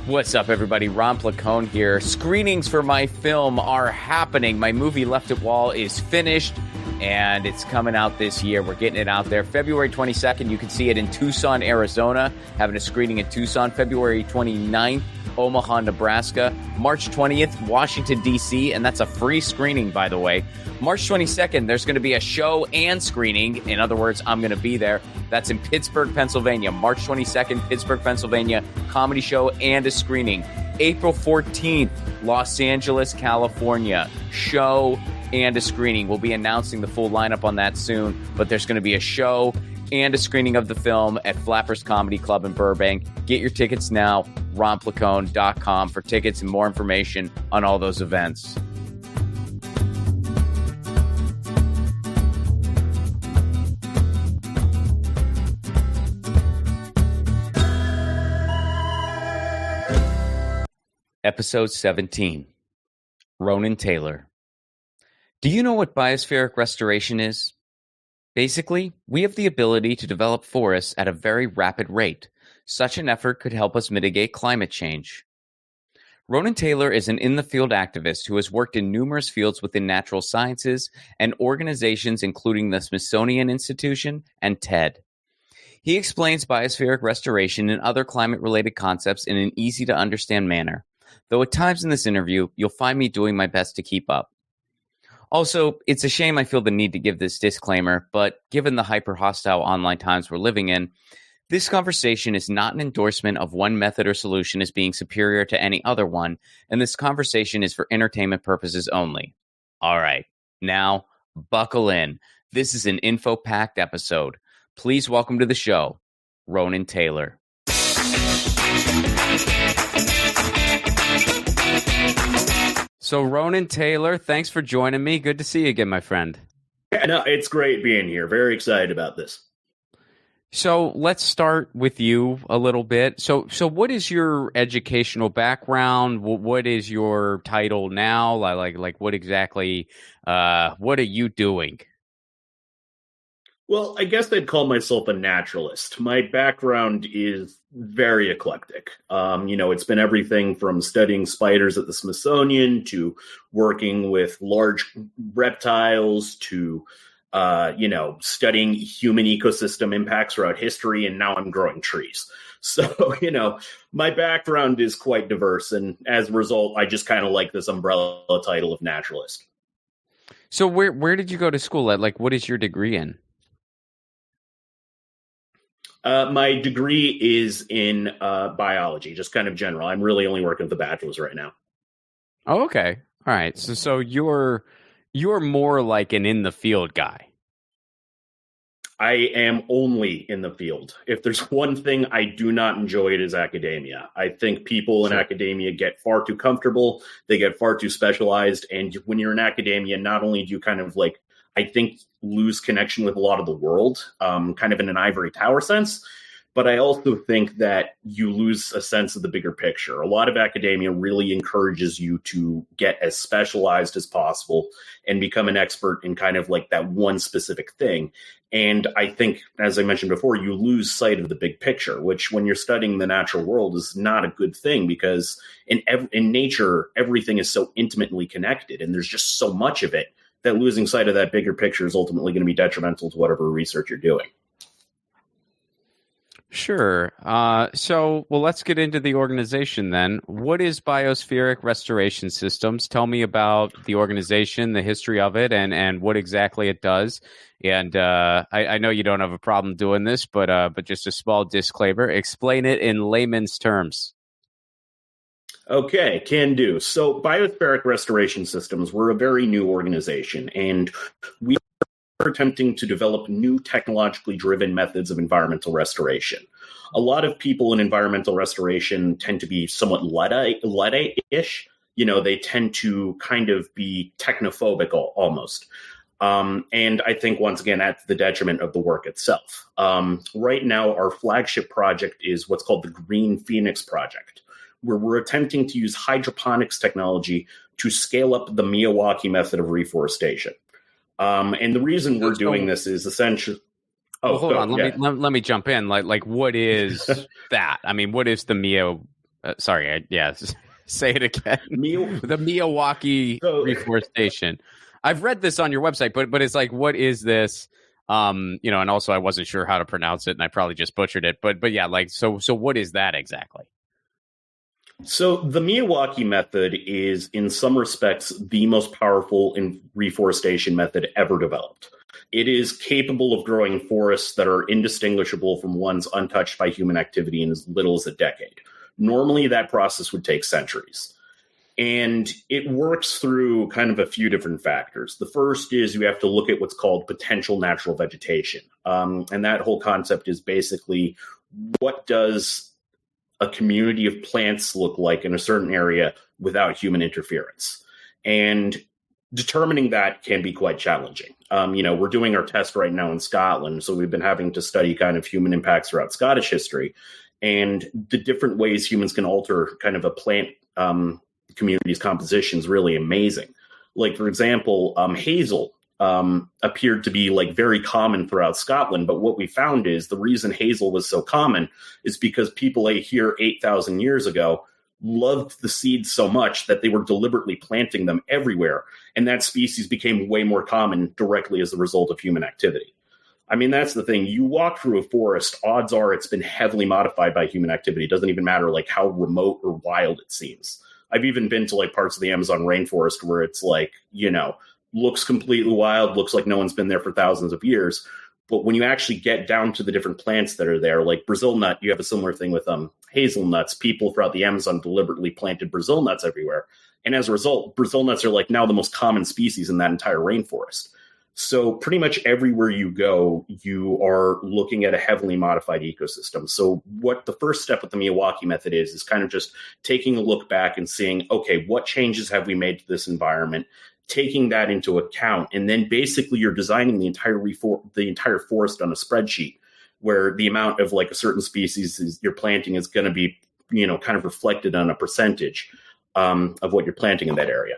What's up, everybody? Ron Placone here. Screenings for my film are happening. My movie Left at Wall is finished, and it's coming out this year. We're getting it out there. February 22nd, you can see it in Tucson, Arizona. Having a screening in Tucson. February 29th, Omaha, Nebraska. March 20th, Washington, D.C., and that's a free screening, by the way. March 22nd, there's going to be a show and screening. In other words, I'm going to be there. That's in Pittsburgh, Pennsylvania. March 22nd, Pittsburgh, Pennsylvania, comedy show and a screening. April 14th, Los Angeles, California, show and a screening. We'll be announcing the full lineup on that soon, but there's going to be a show and a screening of the film at Flappers Comedy Club in Burbank. Get your tickets now, ronplacone.com for tickets and more information on all those events. Episode 17, Ronan Taylor. Do you know what biospheric restoration is? Basically, we have the ability to develop forests at a very rapid rate. Such an effort could help us mitigate climate change. Ronan Taylor is an in-the-field activist who has worked in numerous fields within natural sciences and organizations including the Smithsonian Institution and TED. He explains biospheric restoration and other climate-related concepts in an easy-to-understand manner. Though at times in this interview, you'll find me doing my best to keep up. Also, it's a shame I feel the need to give this disclaimer, but given the hyper-hostile online times we're living in, this conversation is not an endorsement of one method or solution as being superior to any other one, and this conversation is for entertainment purposes only. All right, now, buckle in. This is an info-packed episode. Please welcome to the show, Ronan Taylor. So, Ronan Taylor, thanks for joining me. Good to see you again, my friend. Yeah, no, it's great being here. Very excited about this. So, let's start with you a little bit. So what is your educational background? What is your title now? Like what exactly, what are you doing? Well, I guess I'd call myself a naturalist. My background is very eclectic. It's been everything from studying spiders at the Smithsonian to working with large reptiles to, studying human ecosystem impacts throughout history. And now I'm growing trees. So, my background is quite diverse. And as a result, I just kind of like this umbrella title of naturalist. So where did you go to school at? Like, what is your degree in? My degree is in biology, just kind of general. I'm really only working with the bachelor's right now. Oh, okay. All right. So you're more like an in the field guy. I am only in the field. If there's one thing I do not enjoy, it is academia. I think people in academia get far too comfortable. They get far too specialized. And when you're in academia, not only do you kind of I think lose connection with a lot of the world, kind of in an ivory tower sense. But I also think that you lose a sense of the bigger picture. A lot of academia really encourages you to get as specialized as possible and become an expert in kind of like that one specific thing. And I think, as I mentioned before, you lose sight of the big picture, which when you're studying the natural world is not a good thing because in nature, everything is so intimately connected and there's just so much of it that losing sight of that bigger picture is ultimately going to be detrimental to whatever research you're doing. Sure. So let's get into the organization then. What is Biospheric Restoration Systems? Tell me about the organization, the history of it, and what exactly it does. And I know you don't have a problem doing this, but just a small disclaimer. Explain it in layman's terms. Okay, can do. So Biospheric Restoration Systems, we're a very new organization, and we are attempting to develop new technologically driven methods of environmental restoration. A lot of people in environmental restoration tend to be somewhat Luddite-ish. They tend to kind of be technophobic almost. And I think, once again, at the detriment of the work itself. Right now, our flagship project is what's called the Green Phoenix Project, where we're attempting to use hydroponics technology to scale up the Miyawaki method of reforestation. And the reason we're doing this is essentially... Hold on. Let me jump in. Like, what is that? I mean, what is the Sorry, say it again. The Miyawaki reforestation. I've read this on your website, but it's like, what is this? And also I wasn't sure how to pronounce it, and I probably just butchered it. But yeah, like so what is that exactly? So the Miyawaki method is, in some respects, the most powerful reforestation method ever developed. It is capable of growing forests that are indistinguishable from ones untouched by human activity in as little as a decade. Normally, that process would take centuries. And it works through kind of a few different factors. The first is you have to look at what's called potential natural vegetation. And that whole concept is basically, what does a community of plants look like in a certain area without human interference? And determining that can be quite challenging. We're doing our test right now in Scotland, so we've been having to study kind of human impacts throughout Scottish history and the different ways humans can alter kind of a plant community's composition is really amazing. Like, for example, hazel appeared to be like very common throughout Scotland. But what we found is the reason hazel was so common is because people here 8,000 years ago loved the seeds so much that they were deliberately planting them everywhere. And that species became way more common directly as a result of human activity. I mean, that's the thing. You walk through a forest, odds are it's been heavily modified by human activity. It doesn't even matter like how remote or wild it seems. I've even been to like parts of the Amazon rainforest where it's like, looks completely wild, looks like no one's been there for thousands of years. But when you actually get down to the different plants that are there, like Brazil nut, you have a similar thing with hazelnuts. People throughout the Amazon deliberately planted Brazil nuts everywhere. And as a result, Brazil nuts are like now the most common species in that entire rainforest. So pretty much everywhere you go, you are looking at a heavily modified ecosystem. So what the first step with the Miyawaki method is kind of just taking a look back and seeing, okay, what changes have we made to this environment? Taking that into account, and then basically you're designing the entire forest on a spreadsheet where the amount of like a certain species you're planting is going to be, kind of reflected on a percentage of what you're planting in that area.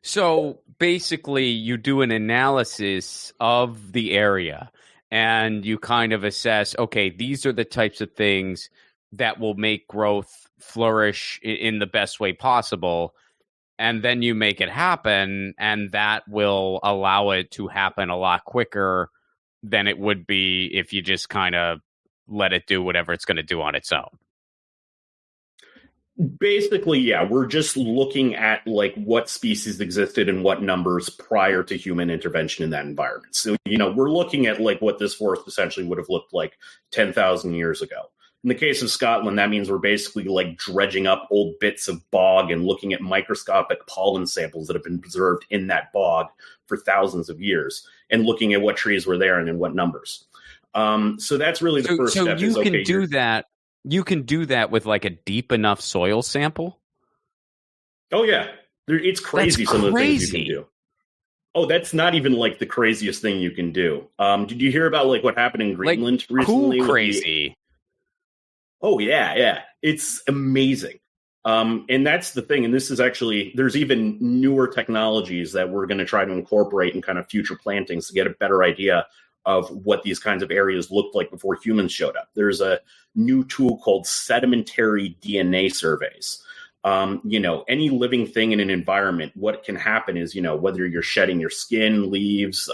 So basically, you do an analysis of the area and you kind of assess, okay, these are the types of things that will make growth flourish in the best way possible. And then you make it happen, and that will allow it to happen a lot quicker than it would be if you just kind of let it do whatever it's going to do on its own. Basically, yeah, we're just looking at like what species existed and what numbers prior to human intervention in that environment. So, we're looking at like what this forest essentially would have looked like 10,000 years ago. In the case of Scotland, that means we're basically like dredging up old bits of bog and looking at microscopic pollen samples that have been preserved in that bog for thousands of years and looking at what trees were there and in what numbers. So that's really the first step. So you can do that. You can do that with like a deep enough soil sample? Oh, yeah. It's crazy some of the things you can do. Oh, that's not even like the craziest thing you can do. Did you hear about like what happened in Greenland recently? Cool crazy. Oh, yeah. It's amazing. And that's the thing. And this is actually, there's even newer technologies that we're going to try to incorporate in kind of future plantings to get a better idea of what these kinds of areas looked like before humans showed up. There's a new tool called sedimentary DNA surveys. Any living thing in an environment, what can happen is, whether you're shedding your skin, leaves,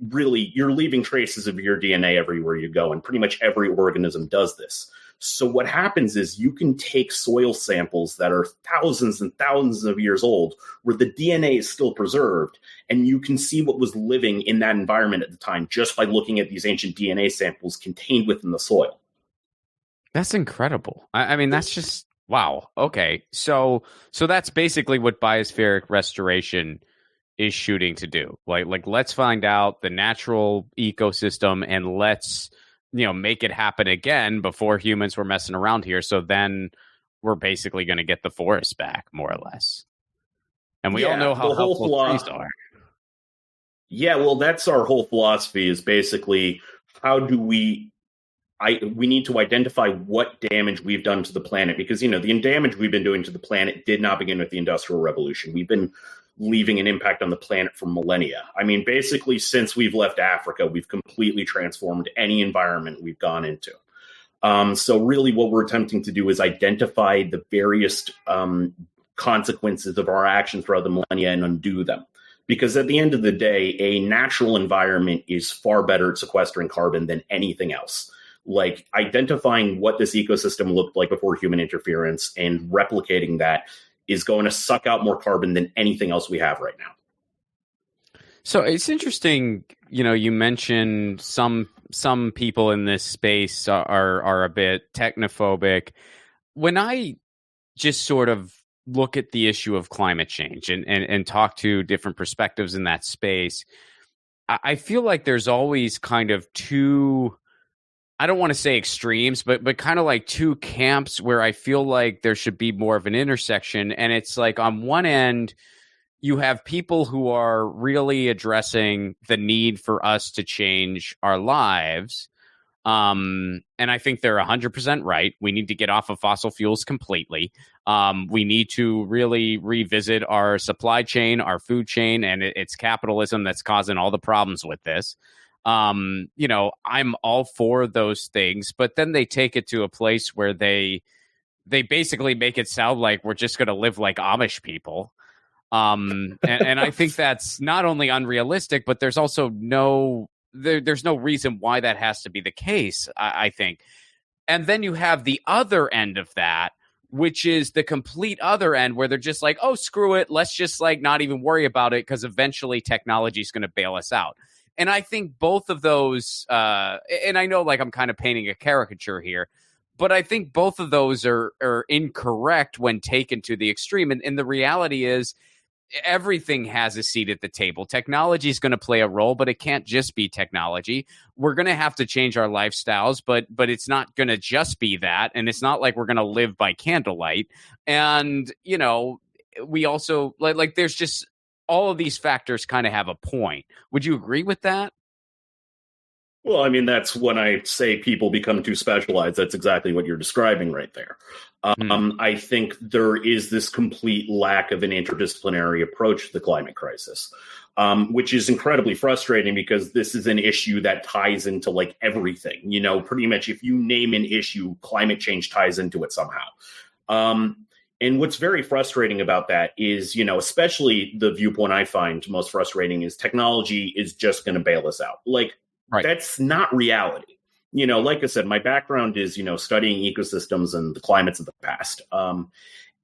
really, you're leaving traces of your DNA everywhere you go. And pretty much every organism does this. So what happens is you can take soil samples that are thousands and thousands of years old where the DNA is still preserved, and you can see what was living in that environment at the time just by looking at these ancient DNA samples contained within the soil. That's incredible. I mean, that's just, wow. Okay. So that's basically what biospheric restoration is shooting to do. Like let's find out the natural ecosystem and let's make it happen again before humans were messing around here. So then we're basically going to get the forest back, more or less. And we all know how helpful trees are. Yeah, well, that's our whole philosophy is basically how do we need to identify what damage we've done to the planet, because, the damage we've been doing to the planet did not begin with the Industrial Revolution. We've been leaving an impact on the planet for millennia. I mean, basically, since we've left Africa, we've completely transformed any environment we've gone into. So really what we're attempting to do is identify the various consequences of our actions throughout the millennia and undo them. Because at the end of the day, a natural environment is far better at sequestering carbon than anything else. Like identifying what this ecosystem looked like before human interference and replicating that is going to suck out more carbon than anything else we have right now. So it's interesting, you mentioned some people in this space are a bit technophobic. When I just sort of look at the issue of climate change and talk to different perspectives in that space, I feel like there's always kind of two, I don't want to say extremes, but kind of like two camps where I feel like there should be more of an intersection. And it's like on one end, you have people who are really addressing the need for us to change our lives. And I think they're 100% right. We need to get off of fossil fuels completely. We need to really revisit our supply chain, our food chain, and it's capitalism that's causing all the problems with this. I'm all for those things, but then they take it to a place where they basically make it sound like we're just going to live like Amish people. And I think that's not only unrealistic, but there's also there's no reason why that has to be the case, I think. And then you have the other end of that, which is the complete other end where they're just like, oh, screw it. Let's just like not even worry about it because eventually technology is going to bail us out. And I think both of those, and I know like I'm kind of painting a caricature here, but I think both of those are incorrect when taken to the extreme. And the reality is, everything has a seat at the table. Technology is going to play a role, but it can't just be technology. We're going to have to change our lifestyles, but it's not going to just be that. And it's not like we're going to live by candlelight. And, we also like there's just all of these factors kind of have a point. Would you agree with that? Well, I mean, that's when I say people become too specialized. That's exactly what you're describing right there. I think there is this complete lack of an interdisciplinary approach to the climate crisis, which is incredibly frustrating because this is an issue that ties into like everything. Pretty much if you name an issue, climate change ties into it somehow. And what's very frustrating about that is, especially the viewpoint I find most frustrating is technology is just going to bail us out. Like, right. That's not reality. Like I said, my background is, studying ecosystems and the climates of the past.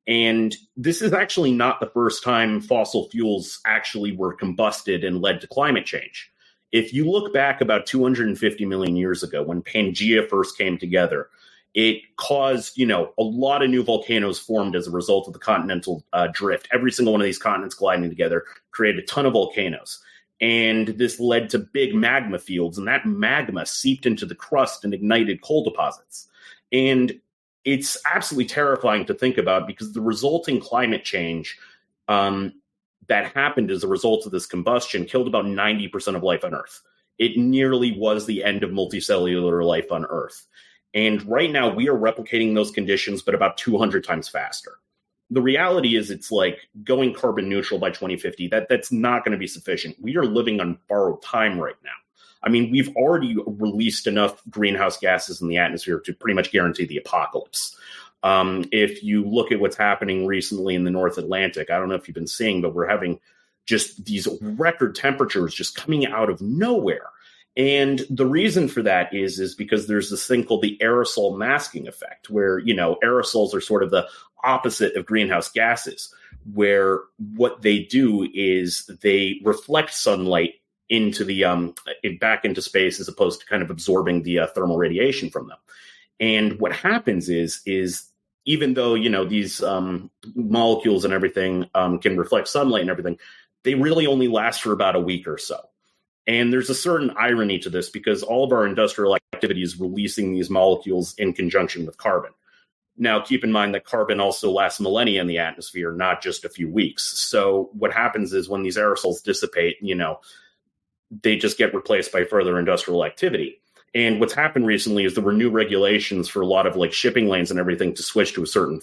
And this is actually not the first time fossil fuels actually were combusted and led to climate change. If you look back about 250 million years ago, when Pangea first came together, it caused, a lot of new volcanoes formed as a result of the continental drift. Every single one of these continents colliding together created a ton of volcanoes. And this led to big magma fields, and that magma seeped into the crust and ignited coal deposits. And it's absolutely terrifying to think about because the resulting climate change that happened as a result of this combustion killed about 90% of life on Earth. It nearly was the end of multicellular life on Earth. And right now we are replicating those conditions, but about 200 times faster. The reality is it's like going carbon neutral by 2050. That's not going to be sufficient. We are living on borrowed time right now. I mean, we've already released enough greenhouse gases in the atmosphere to pretty much guarantee the apocalypse. If you look at what's happening recently in the North Atlantic, I don't know if you've been seeing, but we're having just these record temperatures just coming out of nowhere. And the reason for that is because there's this thing called the aerosol masking effect, where, aerosols are sort of the opposite of greenhouse gases, where what they do is they reflect sunlight into the back into space as opposed to kind of absorbing the thermal radiation from them. And what happens is even though, these molecules and everything can reflect sunlight and everything, they really only last for about a week or so. And there's a certain irony to this because all of our industrial activity is releasing these molecules in conjunction with carbon. Now, keep in mind that carbon also lasts millennia in the atmosphere, not just a few weeks. So what happens is when these aerosols dissipate, they just get replaced by further industrial activity. And what's happened recently is there were new regulations for a lot of like shipping lanes and everything to switch to a certain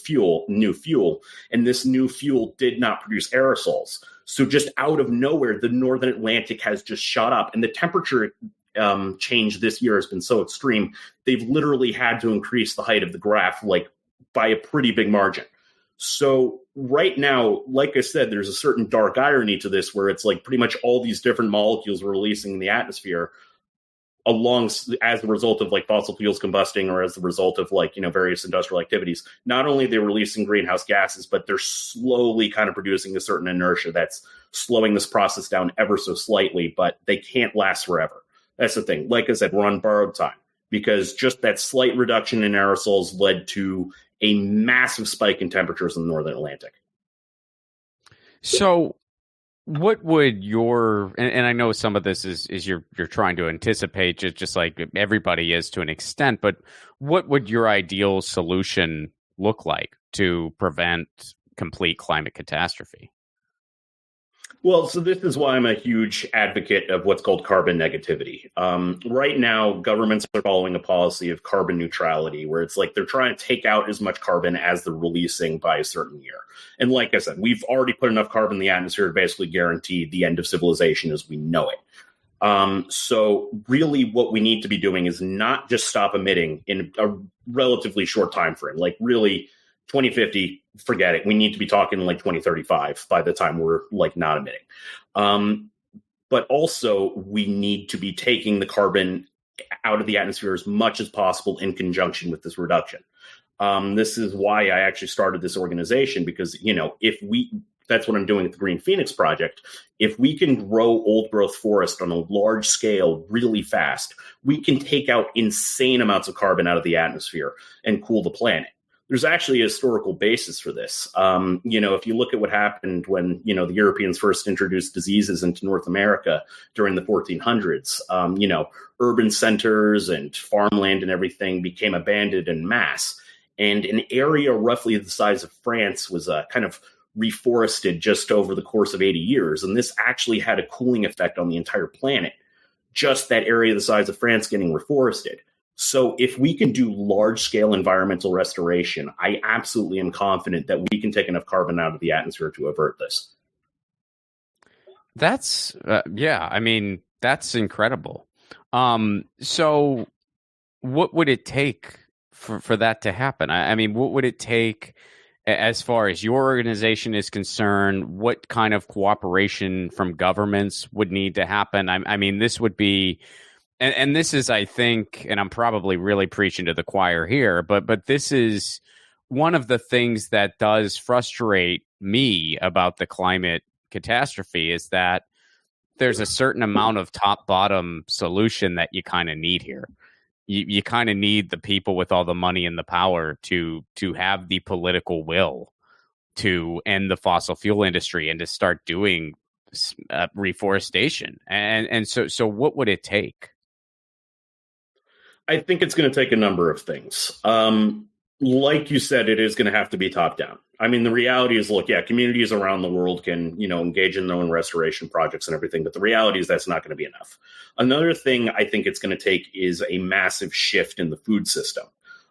new fuel. And this new fuel did not produce aerosols. So just out of nowhere, the Northern Atlantic has just shot up and the temperature change this year has been so extreme, they've literally had to increase the height of the graph like by a pretty big margin. So right now, like I said, there's a certain dark irony to this where it's like pretty much all these different molecules we're releasing in the atmosphere along as a result of like fossil fuels combusting or as a result of like, various industrial activities. Not only are they releasing greenhouse gases, but they're slowly kind of producing a certain inertia that's slowing this process down ever so slightly, but they can't last forever. That's the thing. Like I said, we're on borrowed time because just that slight reduction in aerosols led to a massive spike in temperatures in the northern Atlantic. So what would your, and I know some of this is you're trying to anticipate just like everybody is to an extent, but what would your ideal solution look like to prevent complete climate catastrophe? Well, so this is why I'm a huge advocate of what's called carbon negativity. Right now, governments are following a policy of carbon neutrality, where it's like they're trying to take out as much carbon as they're releasing by a certain year. And like I said, we've already put enough carbon in the atmosphere to basically guarantee the end of civilization as we know it. So really what we need to be doing is not just stop emitting in a relatively short time frame, like really 2050, forget it. We need to be talking like 2035 by the time we're like not emitting. But also we need to be taking the carbon out of the atmosphere as much as possible in conjunction with this reduction. This is why I actually started this organization because, that's what I'm doing at the Green Phoenix Project. If we can grow old growth forest on a large scale really fast, we can take out insane amounts of carbon out of the atmosphere and cool the planet. There's actually a historical basis for this. If you look at what happened when, the Europeans first introduced diseases into North America during the 1400s, urban centers and farmland and everything became abandoned en masse. And an area roughly the size of France was kind of reforested just over the course of 80 years. And this actually had a cooling effect on the entire planet, just that area the size of France getting reforested. So if we can do large-scale environmental restoration, I absolutely am confident that we can take enough carbon out of the atmosphere to avert this. That's, that's incredible. So what would it take for that to happen? I mean, what would it take as far as your organization is concerned? What kind of cooperation from governments would need to happen? I mean, this would be... And this is, I think, and I'm probably really preaching to the choir here, but this is one of the things that does frustrate me about the climate catastrophe is that there's a certain amount of top-bottom solution that you kind of need here. You kind of need the people with all the money and the power to have the political will to end the fossil fuel industry and to start doing reforestation. And so what would it take? I think it's going to take a number of things. Like you said, it is going to have to be top down. I mean, the reality is, look, communities around the world can, engage in their own restoration projects and everything. But the reality is that's not going to be enough. Another thing I think it's going to take is a massive shift in the food system.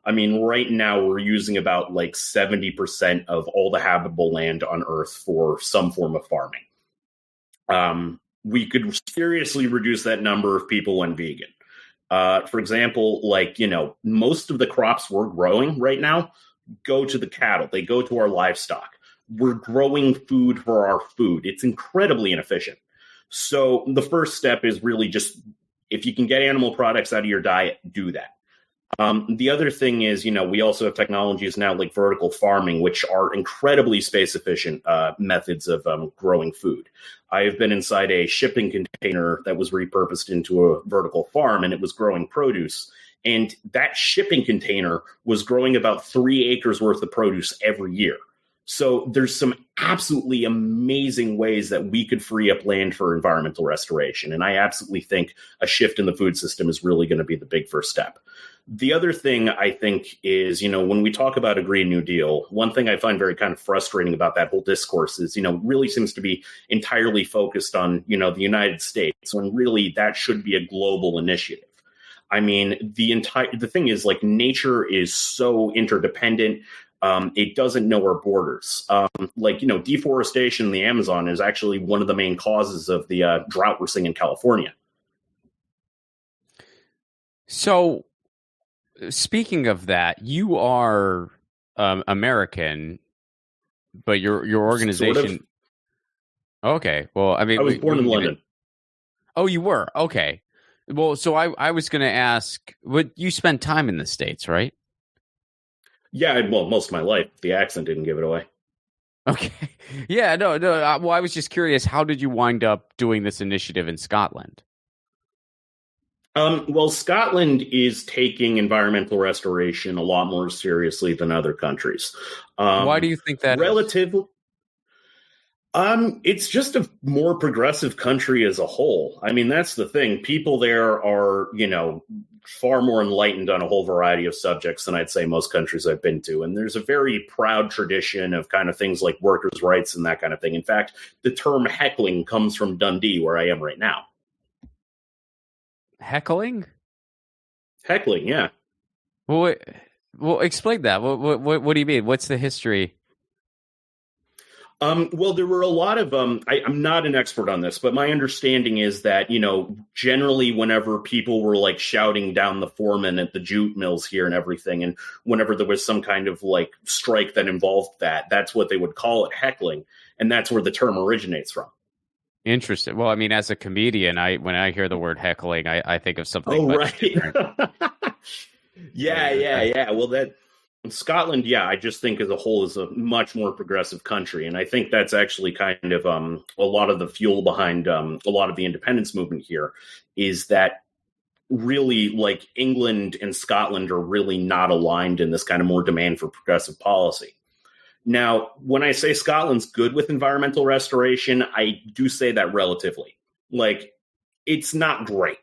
I mean, right now we're using about like 70% of all the habitable land on Earth for some form of farming. We could seriously reduce that number if people went vegan. For example, most of the crops we're growing right now go to the cattle. They go to our livestock. We're growing food for our food. It's incredibly inefficient. So the first step is really just, if you can get animal products out of your diet, do that. The other thing is, we also have technologies now like vertical farming, which are incredibly space efficient methods of growing food. I have been inside a shipping container that was repurposed into a vertical farm, and it was growing produce. And that shipping container was growing about 3 acres worth of produce every year. So there's some absolutely amazing ways that we could free up land for environmental restoration. And I absolutely think a shift in the food system is really going to be the big first step. The other thing I think is, when we talk about a Green New Deal, one thing I find very kind of frustrating about that whole discourse is, really seems to be entirely focused on, the United States, when really that should be a global initiative. I mean, the thing is, like, nature is so interdependent. It doesn't know our borders. Deforestation in the Amazon is actually one of the main causes of the drought we're seeing in California. So, speaking of that, you are American, but your Sort of. organization. Okay, well, I I mean, was we born in can get it. London. Oh, you were okay. Well, so I was going to ask, what you spent time in the States, right? Yeah, well, most of my life. The accent didn't give it away. Okay, yeah, no, no. Well, I was just curious, how did you wind up doing this initiative in Scotland? Well, Scotland is taking environmental restoration a lot more seriously than other countries. Why do you think that is? Relative, it's just a more progressive country as a whole. I mean, that's the thing. People there are, far more enlightened on a whole variety of subjects than I'd say most countries I've been to. And there's a very proud tradition of kind of things like workers' rights and that kind of thing. In fact, the term heckling comes from Dundee, where I am right now. Heckling? Heckling, yeah. Well, well, explain that. What do you mean? What's the history? Well, there were a lot of. I'm not an expert on this, but my understanding is that generally, whenever people were like shouting down the foreman at the jute mills here and everything, and whenever there was some kind of like strike that involved that, that's what they would call it, heckling, and that's where the term originates from. Interesting. Well, I mean, as a comedian, when I hear the word heckling, I think of something Oh, much right. different. Yeah. Well, that Scotland, yeah, I just think as a whole is a much more progressive country, and I think that's actually kind of a lot of the fuel behind a lot of the independence movement here is that really like England and Scotland are really not aligned in this kind of more demand for progressive policy. Now, when I say Scotland's good with environmental restoration, I do say that relatively. Like, it's not great.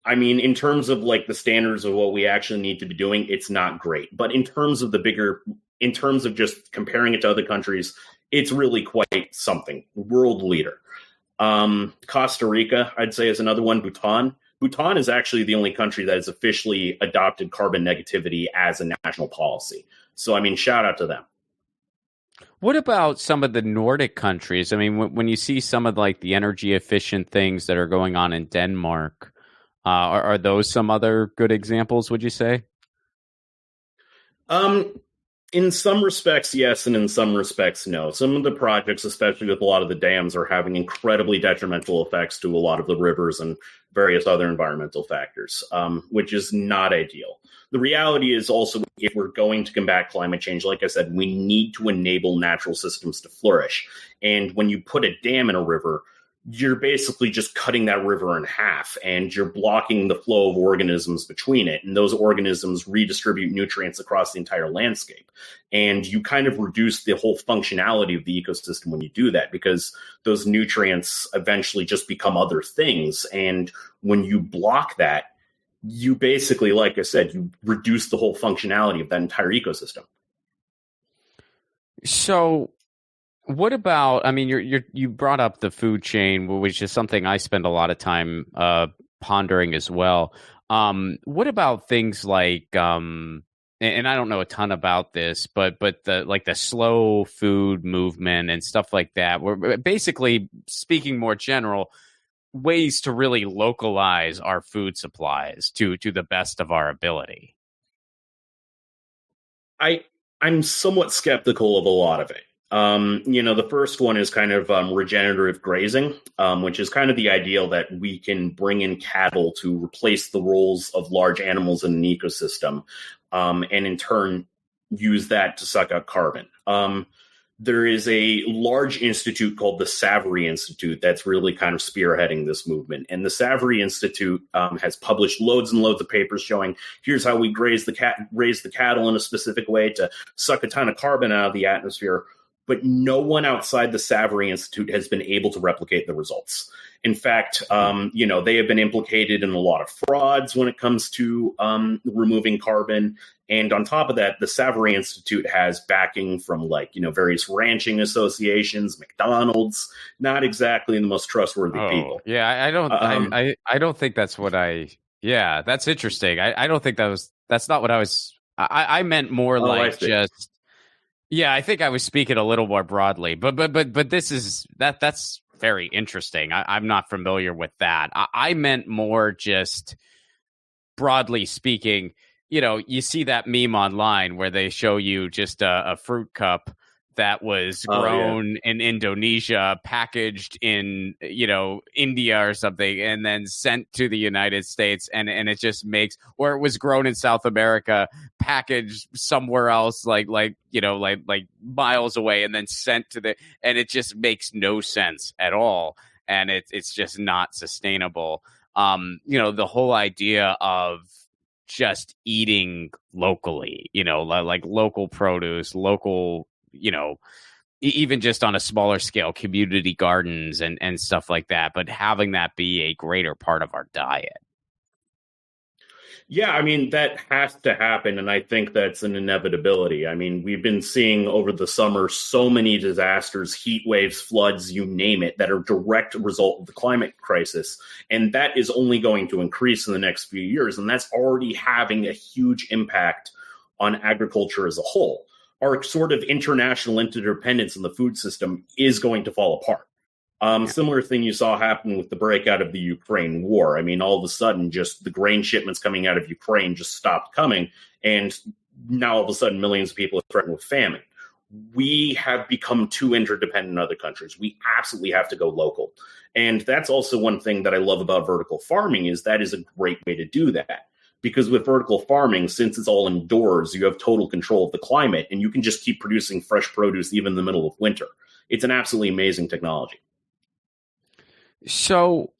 I mean, in terms of like the standards of what we actually need to be doing, it's not great. But in terms of just comparing it to other countries, it's really quite something. World leader. Costa Rica, I'd say, is another one. Bhutan. Bhutan is actually the only country that has officially adopted carbon negativity as a national policy. So, I mean, shout out to them. What about some of the Nordic countries? I mean, when you see some of like the energy efficient things that are going on in Denmark, are those some other good examples, would you say? Um, in some respects, yes, and in some respects, no. Some of the projects, especially with a lot of the dams, are having incredibly detrimental effects to a lot of the rivers and various other environmental factors, which is not ideal. The reality is also, if we're going to combat climate change, like I said, we need to enable natural systems to flourish. And when you put a dam in a river, you're basically just cutting that river in half and you're blocking the flow of organisms between it. And those organisms redistribute nutrients across the entire landscape. And you kind of reduce the whole functionality of the ecosystem when you do that, because those nutrients eventually just become other things. And when you block that, you basically, like I said, you reduce the whole functionality of that entire ecosystem. So, what about? I mean, you brought up the food chain, which is something I spend a lot of time pondering as well. What about things like, and I don't know a ton about this, but the slow food movement and stuff like that. We're basically speaking more general ways to really localize our food supplies to the best of our ability. I'm somewhat skeptical of a lot of it. The first one is kind of regenerative grazing, which is kind of the ideal that we can bring in cattle to replace the roles of large animals in an ecosystem, and in turn use that to suck out carbon. There is a large institute called the Savory Institute that's really kind of spearheading this movement. And the Savory Institute has published loads and loads of papers showing here's how we raise the cattle in a specific way to suck a ton of carbon out of the atmosphere. But no one outside the Savory Institute has been able to replicate the results. In fact, they have been implicated in a lot of frauds when it comes to removing carbon. And on top of that, the Savory Institute has backing from various ranching associations, McDonald's, not exactly the most trustworthy people. Yeah, I don't think that's what yeah, that's interesting. I don't think that's not what I was, I meant more like just, yeah, I think I was speaking a little more broadly, but this is that's very interesting. I'm not familiar with that. I meant more just broadly speaking, you see that meme online where they show you just a fruit cup that was grown in Indonesia, packaged in, India or something, and then sent to the United States. And it just makes, or it was grown in South America, packaged somewhere else, like miles away, and then sent to and it just makes no sense at all. And it's just not sustainable. The whole idea of just eating locally, like local produce, local, even just on a smaller scale, community gardens and stuff like that, but having that be a greater part of our diet. Yeah, I mean, that has to happen, and I think that's an inevitability. I mean, we've been seeing over the summer so many disasters, heat waves, floods, you name it, that are direct result of the climate crisis, and that is only going to increase in the next few years, and that's already having a huge impact on agriculture as a whole. Our sort of international interdependence in the food system is going to fall apart. Similar thing you saw happen with the breakout of the Ukraine war. I mean, all of a sudden, just the grain shipments coming out of Ukraine just stopped coming. And now all of a sudden, millions of people are threatened with famine. We have become too interdependent in other countries. We absolutely have to go local. And that's also one thing that I love about vertical farming is that is a great way to do that. Because with vertical farming, since it's all indoors, you have total control of the climate and you can just keep producing fresh produce even in the middle of winter. It's an absolutely amazing technology. So,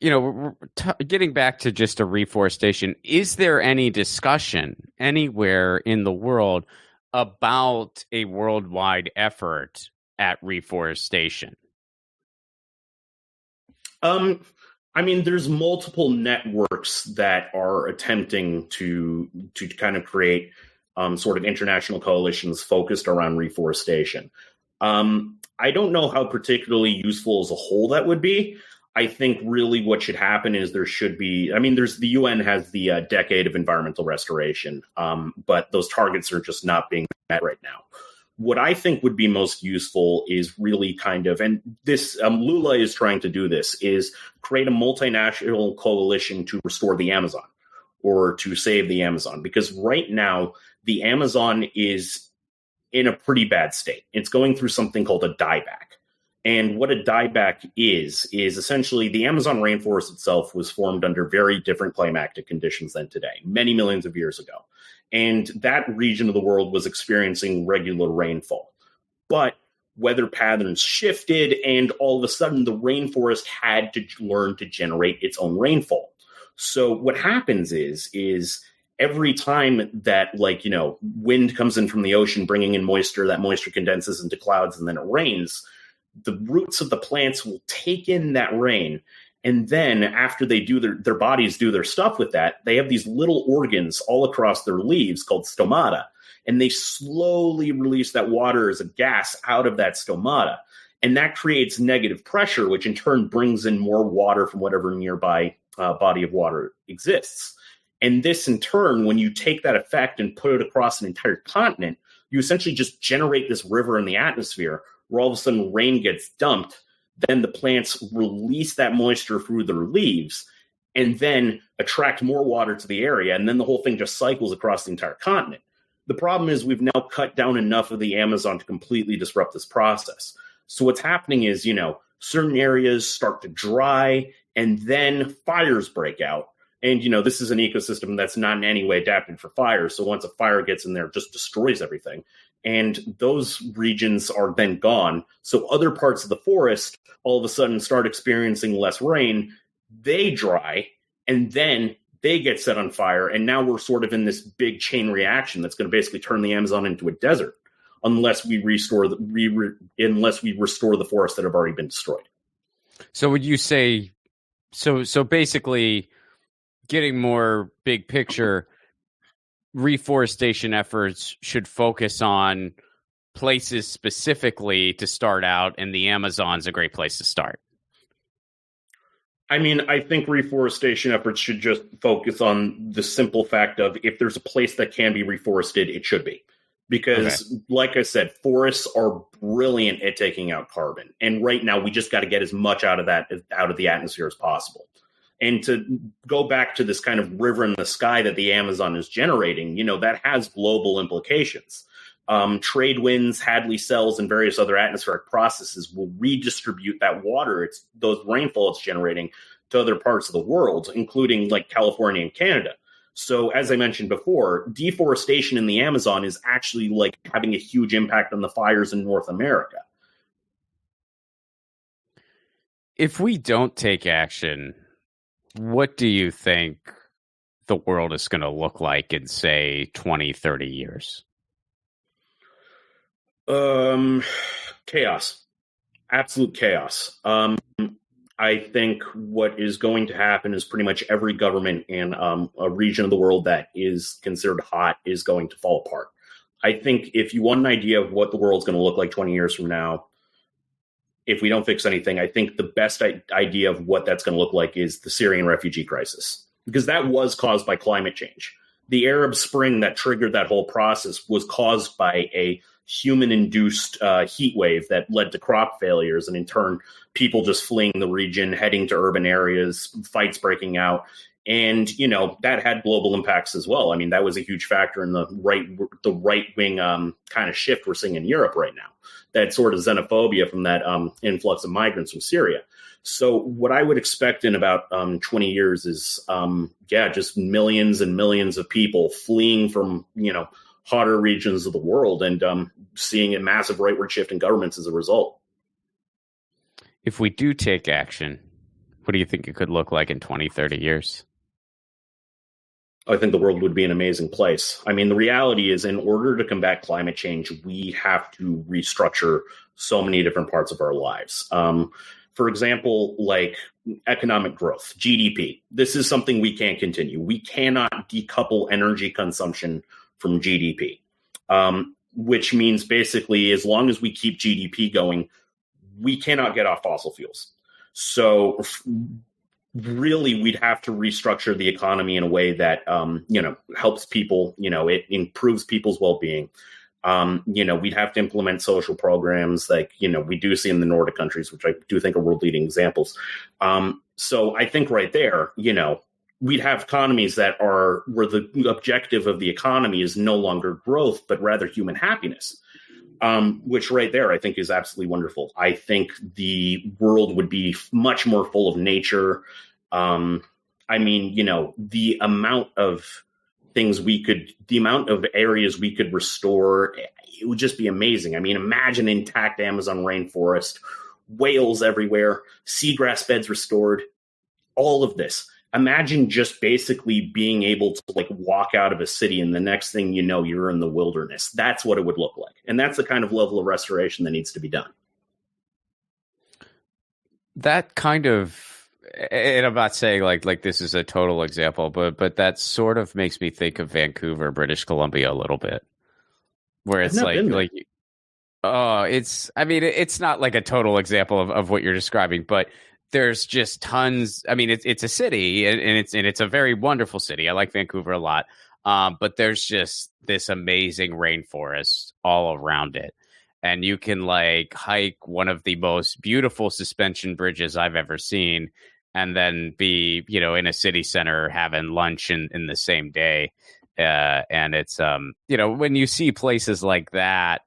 getting back to just a reforestation, is there any discussion anywhere in the world about a worldwide effort at reforestation? I mean, there's multiple networks that are attempting to kind of create sort of international coalitions focused around reforestation. I don't know how particularly useful as a whole that would be. I think really what should happen is there should be, I mean, the UN has the decade of environmental restoration, but those targets are just not being met right now. What I think would be most useful is really kind of, and this, Lula is trying to do this, is create a multinational coalition to restore the Amazon or to save the Amazon. Because right now, the Amazon is in a pretty bad state. It's going through something called a dieback. And what a dieback is essentially the Amazon rainforest itself was formed under very different climatic conditions than today, many millions of years ago. And that region of the world was experiencing regular rainfall. But weather patterns shifted, and all of a sudden the rainforest had to learn to generate its own rainfall. So what happens is every time that, wind comes in from the ocean, bringing in moisture, that moisture condenses into clouds and then it rains, the roots of the plants will take in that rain. And then after they do their bodies do their stuff with that, they have these little organs all across their leaves called stomata. And they slowly release that water as a gas out of that stomata. And that creates negative pressure, which in turn brings in more water from whatever nearby body of water exists. And this, in turn, when you take that effect and put it across an entire continent, you essentially just generate this river in the atmosphere where all of a sudden rain gets dumped. Then the plants release that moisture through their leaves and then attract more water to the area. And then the whole thing just cycles across the entire continent. The problem is we've now cut down enough of the Amazon to completely disrupt this process. So what's happening is, certain areas start to dry and then fires break out. And, this is an ecosystem that's not in any way adapted for fire. So once a fire gets in there, it just destroys everything. And those regions are then gone. So other parts of the forest all of a sudden start experiencing less rain. They dry, and then they get set on fire. And now we're sort of in this big chain reaction that's going to basically turn the Amazon into a desert unless we restore the forests that have already been destroyed. So would you say, so basically, getting more big picture, reforestation efforts should focus on places specifically to start out, and the Amazon's a great place to start. I mean, I think reforestation efforts should just focus on the simple fact of if there's a place that can be reforested, it should be. Because, like I said, forests are brilliant at taking out carbon. And right now, we just got to get as much out of the atmosphere as possible. And to go back to this kind of river in the sky that the Amazon is generating, that has global implications. Trade winds, Hadley cells, and various other atmospheric processes will redistribute that water, those rainfall it's generating, to other parts of the world, including like California and Canada. So as I mentioned before, deforestation in the Amazon is actually like having a huge impact on the fires in North America. If we don't take action, what do you think the world is going to look like in, say, 20, 30 years? Chaos. Absolute chaos. I think what is going to happen is pretty much every government in a region of the world that is considered hot is going to fall apart. I think if you want an idea of what the world's going to look like 20 years from now, if we don't fix anything, I think the best idea of what that's going to look like is the Syrian refugee crisis, because that was caused by climate change. The Arab Spring that triggered that whole process was caused by a human-induced heat wave that led to crop failures, and in turn, people just fleeing the region, heading to urban areas, fights breaking out. And, that had global impacts as well. I mean, that was a huge factor in the right-wing kind of shift we're seeing in Europe right now, that sort of xenophobia from that influx of migrants from Syria. So what I would expect in about 20 years is, just millions and millions of people fleeing from, hotter regions of the world and seeing a massive rightward shift in governments as a result. If we do take action, what do you think it could look like in 20, 30 years? I think the world would be an amazing place. I mean, the reality is, in order to combat climate change, we have to restructure so many different parts of our lives. For example, like economic growth, GDP. This is something we can't continue. We cannot decouple energy consumption from GDP, which means basically as long as we keep GDP going, we cannot get off fossil fuels. So really, we'd have to restructure the economy in a way that, helps people, it improves people's well-being. We'd have to implement social programs like, we do see in the Nordic countries, which I do think are world-leading examples. So I think right there, we'd have economies that are where the objective of the economy is no longer growth, but rather human happiness, which right there I think is absolutely wonderful. I think the world would be much more full of nature. The amount of the amount of areas we could restore, it would just be amazing. I mean, imagine intact Amazon rainforest, whales everywhere, seagrass beds restored, all of this. Imagine just basically being able to walk out of a city and the next thing you know, you're in the wilderness. That's what it would look like. And that's the kind of level of restoration that needs to be done. That kind of, and I'm not saying like this is a total example, but that sort of makes me think of Vancouver, British Columbia a little bit, where it's it's not like a total example of what you're describing, but there's just tons. I mean, it's a city, and it's a very wonderful city. I like Vancouver a lot, but there's just this amazing rainforest all around it, and you can hike one of the most beautiful suspension bridges I've ever seen, and then be in a city center having lunch in the same day. And it's when you see places like that,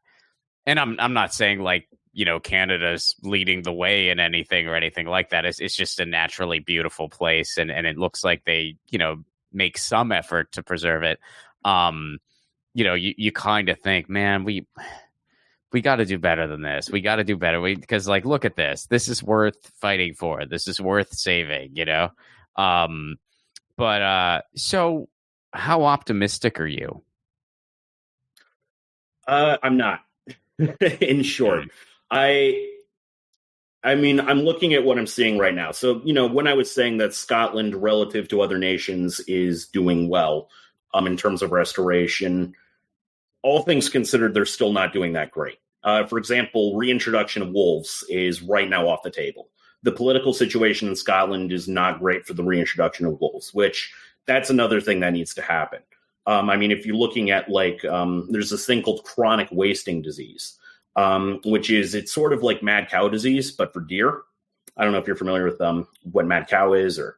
and I'm not saying Canada's leading the way in anything or anything like that. It's just a naturally beautiful place, and it looks like they make some effort to preserve it. You kind of think, man, we got to do better than this. We got to do better because look at this. This is worth fighting for. This is worth saving. So how optimistic are you? I'm not. In short. I'm looking at what I'm seeing right now. So, when I was saying that Scotland, relative to other nations, is doing well in terms of restoration, all things considered, they're still not doing that great. For example, reintroduction of wolves is right now off the table. The political situation in Scotland is not great for the reintroduction of wolves, which that's another thing that needs to happen. If you're looking at there's this thing called chronic wasting disease. It's sort of like mad cow disease, but for deer. I don't know if you're familiar with what mad cow is or.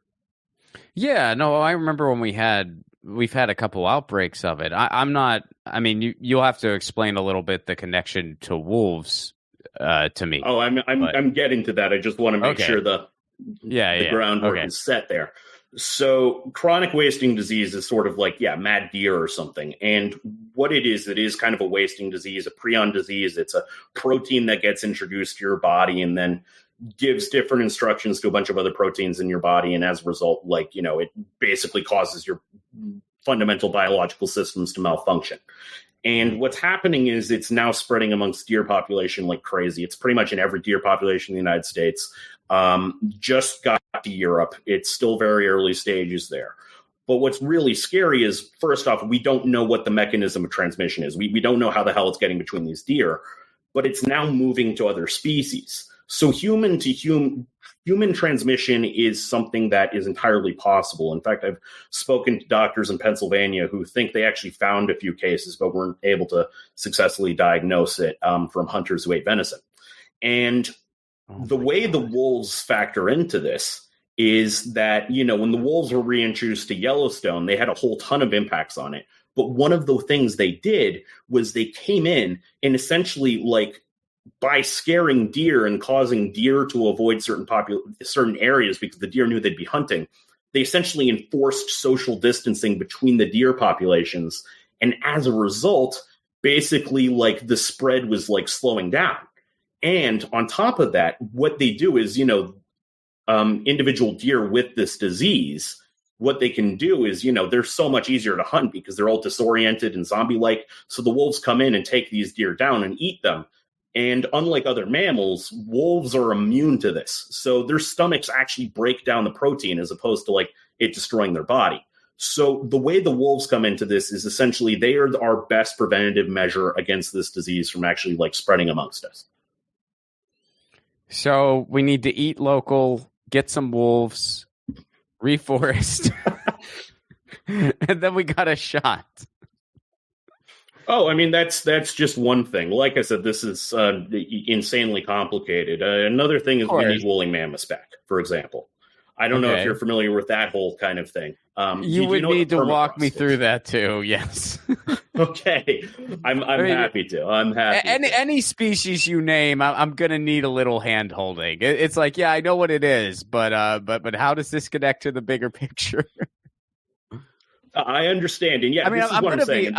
Yeah, no, I remember when we've had a couple outbreaks of it. I'm not. I mean, you'll have to explain a little bit the connection to wolves to me. Oh, But I'm getting to that. I just want to make okay, sure yeah, the yeah, groundwork okay. is set there. So chronic wasting disease is sort of like, yeah, mad deer or something. And what it is kind of a wasting disease, a prion disease. It's a protein that gets introduced to your body and then gives different instructions to a bunch of other proteins in your body. And as a result, like, it basically causes your fundamental biological systems to malfunction. And what's happening is it's now spreading amongst deer population like crazy. It's pretty much in every deer population in the United States. Just got to Europe. It's still very early stages there. But what's really scary is, first off, we don't know what the mechanism of transmission is. We don't know how the hell it's getting between these deer, but it's now moving to other species. So human to human transmission is something that is entirely possible. In fact, I've spoken to doctors in Pennsylvania who think they actually found a few cases, but weren't able to successfully diagnose it from hunters who ate venison. And the way the wolves factor into this is that, when the wolves were reintroduced to Yellowstone, they had a whole ton of impacts on it. But one of the things they did was they came in and essentially, like, by scaring deer and causing deer to avoid certain areas because the deer knew they'd be hunting, they essentially enforced social distancing between the deer populations. And as a result, basically, like, the spread was like slowing down. And on top of that, what they do is, individual deer with this disease, what they can do is, they're so much easier to hunt because they're all disoriented and zombie-like. So the wolves come in and take these deer down and eat them. And unlike other mammals, wolves are immune to this. So their stomachs actually break down the protein as opposed to, like, it destroying their body. So the way the wolves come into this is essentially they are our best preventative measure against this disease from actually, like, spreading amongst us. So we need to eat local, get some wolves, reforest, and then we got a shot. Oh, I mean, that's just one thing. Like I said, this is insanely complicated. Another thing is we need woolly mammoths back, for example. I don't know if you're familiar with that whole kind of thing. You would need to walk me through that too. Yes. Okay, I'm happy to. I'm happy. Any species you name, I'm gonna need a little hand holding. It's like, yeah, I know what it is, but how does this connect to the bigger picture? I understand, and yeah, this is what I'm saying.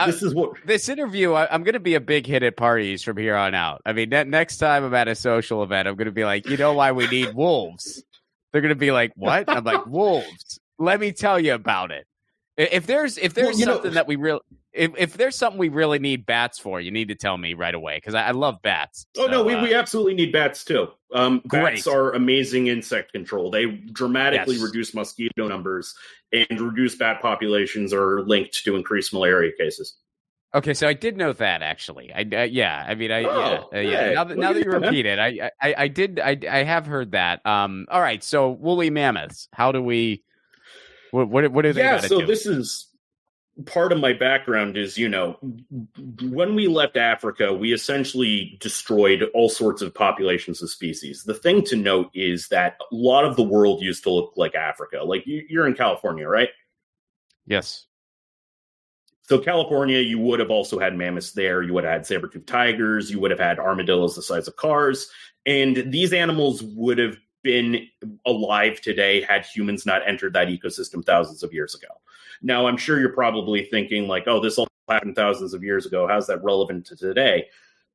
This interview. I'm going to be a big hit at parties from here on out. I mean, next time I'm at a social event, I'm going to be like, you know why we need wolves? They're going to be like, what? I'm like, wolves. Let me tell you about it. If there's something that we really, if there's something we really need bats for, you need to tell me right away because I love bats. Oh, no, we absolutely need bats too. Bats are amazing insect control. They dramatically reduce mosquito numbers, and reduced bat populations are linked to increased malaria cases. Okay, so I did know that actually. Now that you repeat it, I have heard that. All right, so woolly mammoths. How do we? What do they? Yeah, so this is part of my background. Is when we left Africa, we essentially destroyed all sorts of populations of species. The thing to note is that a lot of the world used to look like Africa. Like you're in California, right? Yes. So California, you would have also had mammoths there. You would have had saber-toothed tigers. You would have had armadillos the size of cars. And these animals would have been alive today had humans not entered that ecosystem thousands of years ago. Now, I'm sure you're probably thinking like, oh, this all happened thousands of years ago. How's that relevant to today?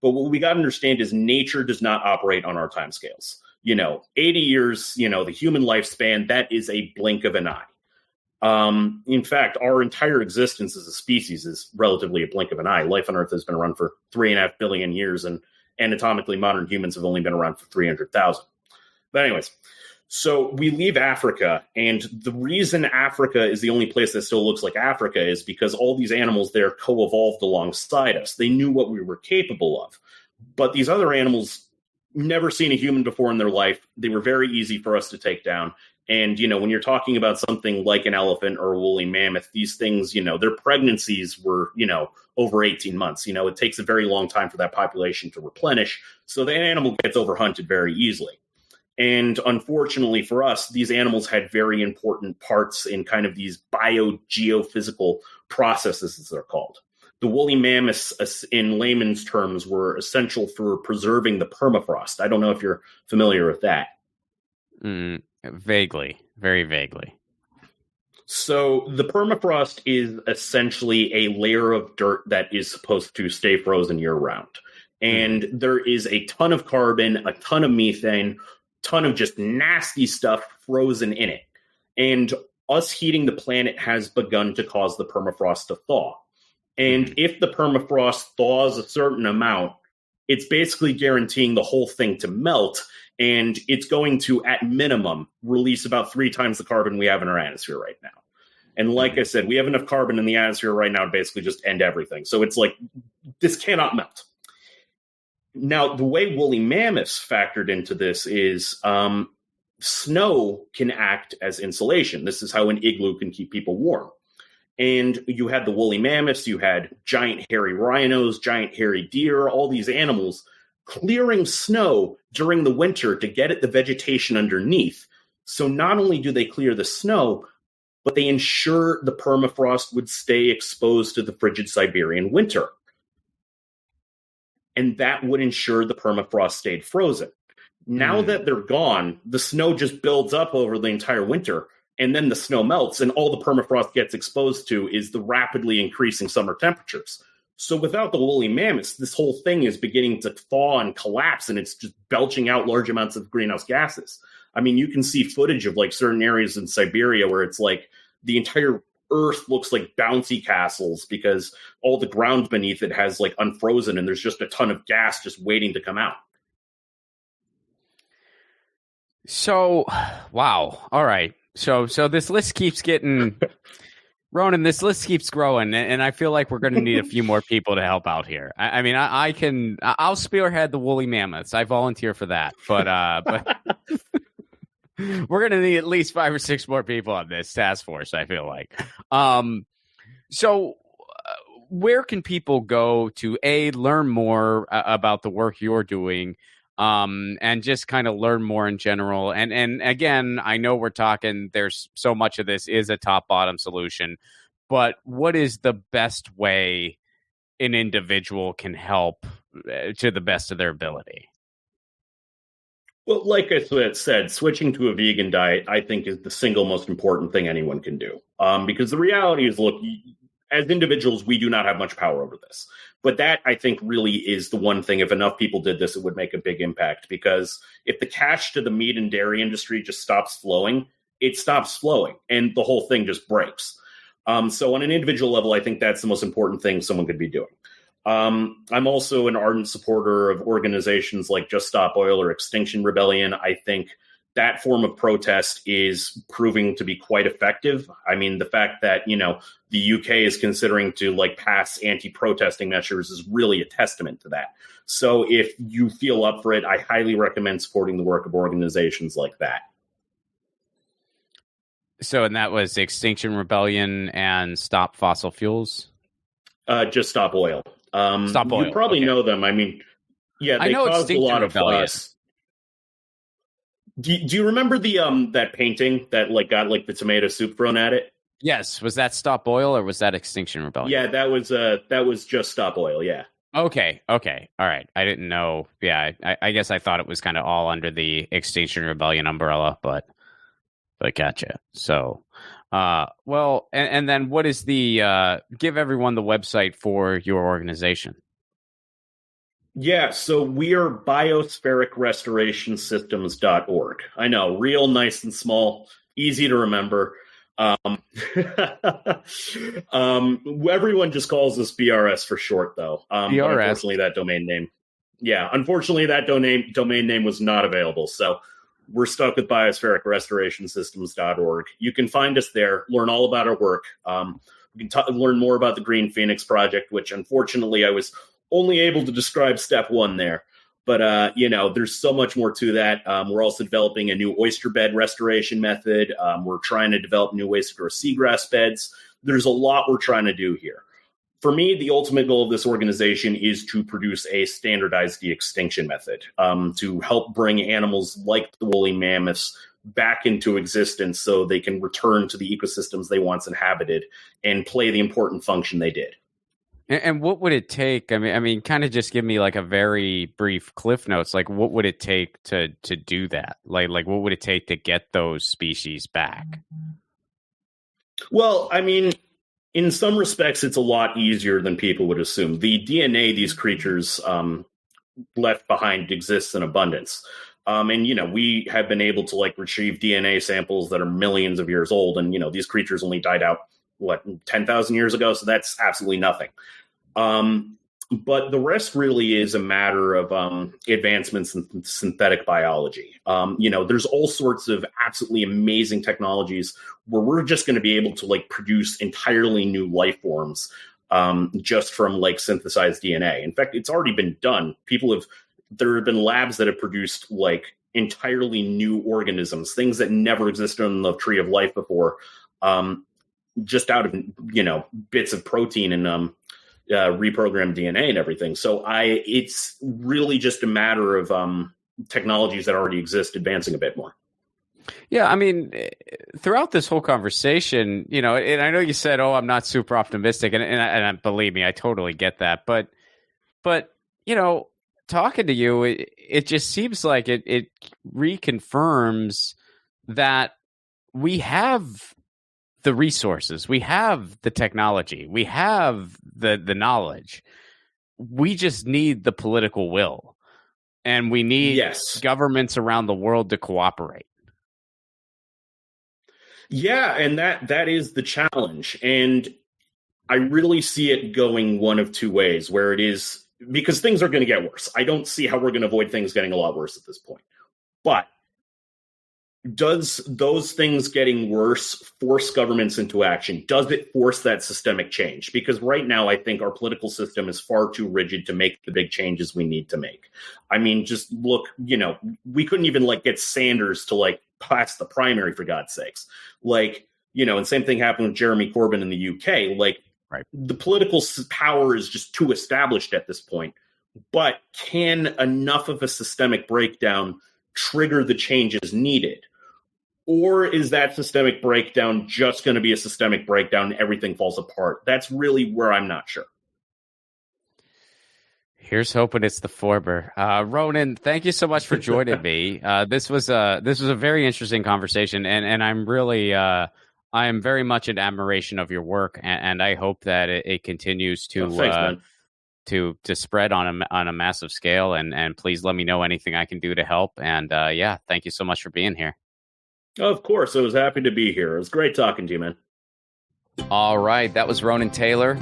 But what we got to understand is nature does not operate on our timescales. 80 years, the human lifespan, that is a blink of an eye. In fact, our entire existence as a species is relatively a blink of an eye. Life on Earth has been around for 3.5 billion years, and anatomically modern humans have only been around for 300,000. But anyways, so we leave Africa, and the reason Africa is the only place that still looks like Africa is because all these animals there co-evolved alongside us. They knew what we were capable of. But these other animals, never seen a human before in their life, they were very easy for us to take down. And, when you're talking about something like an elephant or a woolly mammoth, these things, their pregnancies were, over 18 months. It takes a very long time for that population to replenish. So the animal gets overhunted very easily. And unfortunately for us, these animals had very important parts in kind of these biogeophysical processes, as they're called. The woolly mammoths, in layman's terms, were essential for preserving the permafrost. I don't know if you're familiar with that. Vaguely, very vaguely. So the permafrost is essentially a layer of dirt that is supposed to stay frozen year-round. And there is a ton of carbon, a ton of methane, ton of just nasty stuff frozen in it. And us heating the planet has begun to cause the permafrost to thaw. And if the permafrost thaws a certain amount, it's basically guaranteeing the whole thing to melt. And it's going to, at minimum, release about 3 times the carbon we have in our atmosphere right now. And like I said, we have enough carbon in the atmosphere right now to basically just end everything. So it's like, this cannot melt. Now, the way woolly mammoths factored into this is snow can act as insulation. This is how an igloo can keep people warm. And you had the woolly mammoths, you had giant hairy rhinos, giant hairy deer, all these animals clearing snow during the winter to get at the vegetation underneath. So not only do they clear the snow, but they ensure the permafrost would stay exposed to the frigid Siberian winter. And that would ensure the permafrost stayed frozen. Now that they're gone, the snow just builds up over the entire winter, and then the snow melts, and all the permafrost gets exposed to is the rapidly increasing summer temperatures. So without the woolly mammoths, this whole thing is beginning to thaw and collapse, and it's just belching out large amounts of greenhouse gases. I mean, you can see footage of like certain areas in Siberia where it's like the entire earth looks like bouncy castles because all the ground beneath it has like unfrozen and there's just a ton of gas just waiting to come out. So, wow. All right. So this list keeps getting, Ronan, this list keeps growing, and I feel like we're going to need a few more people to help out here. I mean, I'll spearhead the woolly mammoths. I volunteer for that, but we're going to need at least 5 or 6 more people on this task force, I feel like. So where can people go to, learn more about the work you're doing, and just kind of learn more in general? And again, I know we're talking, there's so much of this is a top-bottom solution, but what is the best way an individual can help to the best of their ability? Well, like I said, switching to a vegan diet, I think, is the single most important thing anyone can do. Because the reality is, look, as individuals, we do not have much power over this. But that, I think, really is the one thing. If enough people did this, it would make a big impact. Because if the cash to the meat and dairy industry just stops flowing, it stops flowing. And the whole thing just breaks. So on an individual level, I think that's the most important thing someone could be doing. I'm also an ardent supporter of organizations like Just Stop Oil or Extinction Rebellion. I think that form of protest is proving to be quite effective. I mean, the fact that, the UK is considering to pass anti-protesting measures is really a testament to that. So if you feel up for it, I highly recommend supporting the work of organizations like that. So, and that was Extinction Rebellion and Stop Fossil Fuels? Just Stop Oil. Stop Oil. You probably know them. I mean, yeah, they caused a lot of fuss. Do you remember the that painting that got the tomato soup thrown at it? Yes. Was that Stop Oil or was that Extinction Rebellion? Yeah, that was Just Stop Oil. Yeah. Okay. All right. I didn't know. Yeah, I guess I thought it was kind of all under the Extinction Rebellion umbrella, but gotcha. So, well, and then what is the give everyone the website for your organization? Yeah, so we are biospheric-restoration-systems.org. I know, real nice and small, easy to remember. Everyone just calls us BRS for short, though. BRS. Unfortunately, that domain name was not available. So we're stuck with biospheric-restoration-systems.org. You can find us there, learn all about our work. You can learn more about the Green Phoenix Project, which unfortunately I was only able to describe step 1 there. But, there's so much more to that. We're also developing a new oyster bed restoration method. We're trying to develop new ways to grow seagrass beds. There's a lot we're trying to do here. For me, the ultimate goal of this organization is to produce a standardized de-extinction method to help bring animals like the woolly mammoths back into existence so they can return to the ecosystems they once inhabited and play the important function they did. And what would it take? I mean, kind of just give me like a very brief cliff notes. Like, what would it take to do that? Like what would it take to get those species back? Well, I mean, in some respects, it's a lot easier than people would assume. The DNA these creatures left behind exists in abundance. And, we have been able to retrieve DNA samples that are millions of years old. And, these creatures only died out, 10,000 years ago. So that's absolutely nothing. But the rest really is a matter of advancements in synthetic biology. There's all sorts of absolutely amazing technologies where we're just going to be able to produce entirely new life forms just from synthesized DNA. In fact, it's already been done. There have been labs that have produced entirely new organisms, things that never existed on the tree of life before, just out of bits of protein and reprogrammed DNA and everything. So it's really just a matter of technologies that already exist advancing a bit more. Yeah, I mean, throughout this whole conversation, and I know you said, "Oh, I'm not super optimistic," and believe me, I totally get that. But talking to you, it just seems like it reconfirms that we have the resources, we have the technology, we have the knowledge. We just need the political will, and we need governments around the world to cooperate. Yeah, and that is the challenge. And I really see it going one of two ways, where it is, because things are going to get worse. I don't see how we're going to avoid things getting a lot worse at this point. But does those things getting worse force governments into action? Does it force that systemic change? Because right now, I think our political system is far too rigid to make the big changes we need to make. I mean, just look, we couldn't even get Sanders to pass the primary, for God's sakes. And same thing happened with Jeremy Corbyn in the UK. Right. The political power is just too established at this point. But can enough of a systemic breakdown trigger the changes needed? Or is that systemic breakdown just going to be a systemic breakdown and everything falls apart? That's really where I'm not sure. Here's hoping it's the former. Ronan, thank you so much for joining me. This was a very interesting conversation, and I'm really I am very much in admiration of your work, and I hope that it continues to thanks, to spread on a massive scale. And please let me know anything I can do to help. And thank you so much for being here. Of course, I was happy to be here. It was great talking to you, man. All right, that was Ronan Taylor.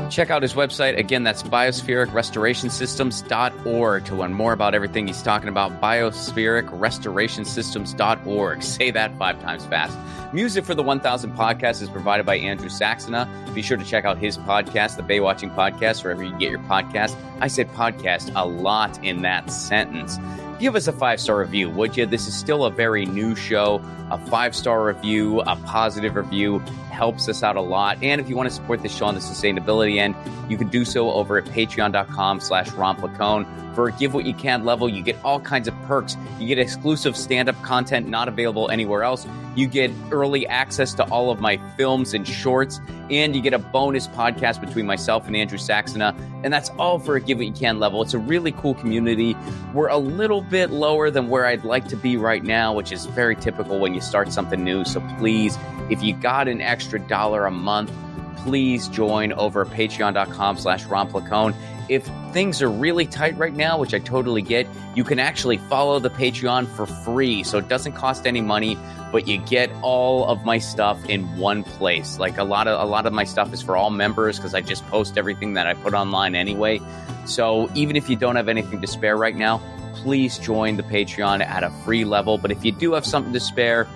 Check out his website. Again, that's biospheric-restoration-systems.org to learn more about everything he's talking about. biospheric-restoration-systems.org. Say that 5 times fast. Music for the 1000 podcast is provided by Andrew Saxena. Be sure to check out his podcast, the Baywatching Podcast, wherever you get your podcast. I said podcast a lot in that sentence. Give us a 5-star review, would you? This is still a very new show. A 5-star review, a positive review helps us out a lot. And if you want to support this show on the sustainability end, you can do so over at patreon.com/romplacone. For a give what you can level, you get all kinds of perks. You get exclusive stand-up content not available anywhere else. You get early access to all of my films and shorts, and you get a bonus podcast between myself and Andrew Saxena. And that's all for a give what you can level. It's a really cool community. We're a little bit lower than where I'd like to be right now, which is very typical when you start something new. So please, if you got an extra $1 a month, please join over at patreon.com/romplacone. If things are really tight right now, which I totally get, you can actually follow the Patreon for free. So it doesn't cost any money, but you get all of my stuff in one place. Like a lot of my stuff is for all members because I just post everything that I put online anyway. So even if you don't have anything to spare right now, please join the Patreon at a free level. But if you do have something to spare,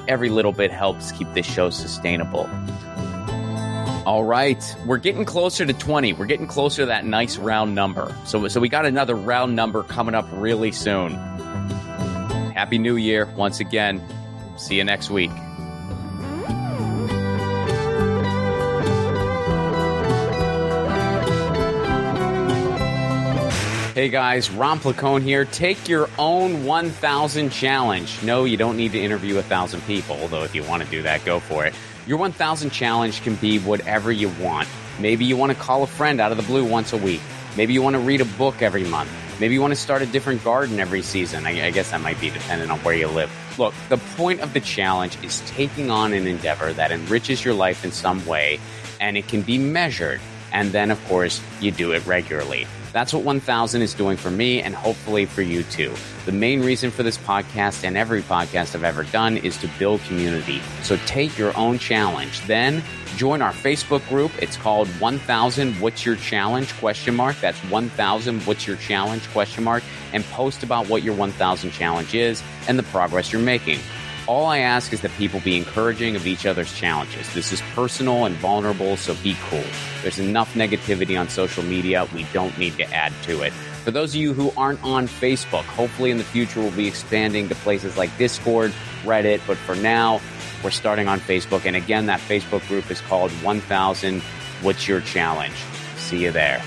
every little bit helps keep this show sustainable. All right, we're getting closer to 20. We're getting closer to that nice round number. So we got another round number coming up really soon. Happy New Year once again. See you next week. Hey guys, Ron Placone here. Take your own 1,000 challenge. No, you don't need to interview 1,000 people, although if you want to do that, go for it. Your 1,000 challenge can be whatever you want. Maybe you want to call a friend out of the blue once a week. Maybe you want to read a book every month. Maybe you want to start a different garden every season. I guess that might be dependent on where you live. Look, the point of the challenge is taking on an endeavor that enriches your life in some way, and it can be measured. And then, of course, you do it regularly. That's what 1,000 is doing for me and hopefully for you too. The main reason for this podcast and every podcast I've ever done is to build community. So take your own challenge. Then join our Facebook group. It's called 1,000 What's Your Challenge? ? That's 1,000 What's Your Challenge ? And post about what your 1,000 challenge is and the progress you're making. All I ask is that people be encouraging of each other's challenges. This is personal and vulnerable, so be cool. There's enough negativity on social media. We don't need to add to it. For those of you who aren't on Facebook, hopefully in the future we'll be expanding to places like Discord, Reddit, but for now, we're starting on Facebook. And again, that Facebook group is called 1,000 What's Your Challenge? See you there.